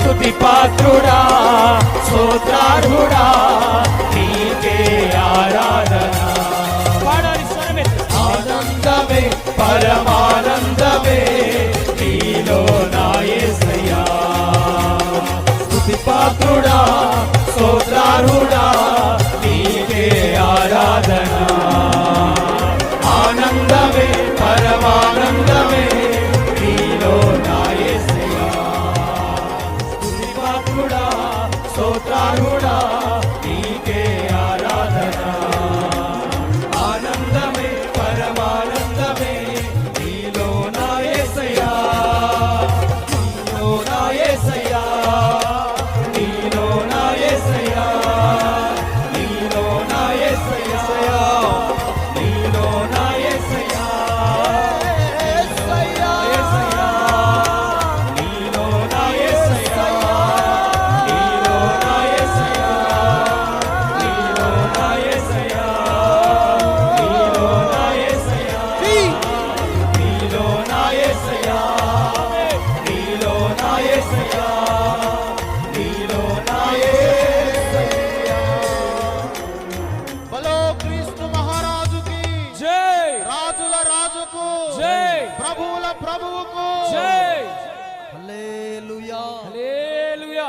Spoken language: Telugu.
స్తుతి పాత్రుడా స్తోత్రార్హుడా నీకే ఆరాధన. పాడాలి స్వరమెత్తి. ఆనందమే పరమానందమే నీలో నా యేసయ్యా. స్తుతి పాత్రుడా స్తోత్రార్హుడా నీకే ఆరాధన. ఆనందమే పరమానందమే నీలో నా యేసయ్యా. స్తుతి పాత్రుడా స్తోత్రార్హుడా నీకే ఆరాధన. ఆనందమే పరమానందమే నీలో నా యేసయ్యా. నీలో నా యేసయ్యా. నీలో నా యేసయ్యా. నీలో నా యేసయ్యా. నీలో నా యేసయ్యా. నీలో నా యేసయ్యా. నీలో నా యేసయ్యా. నీలో నా యేసయ్యా. నీలో నా యేసయ్యా. నీలో నా యేసయ్యా. నీలో నా యేసయ్యా. నీలో నా యేసయ్యా. బలో క్రీస్తు మహారాజుకి జై. రాజుల రాజుకు జై. ప్రభువుల ప్రభువుకు జై. హల్లెలూయా. హల్లెలూయా.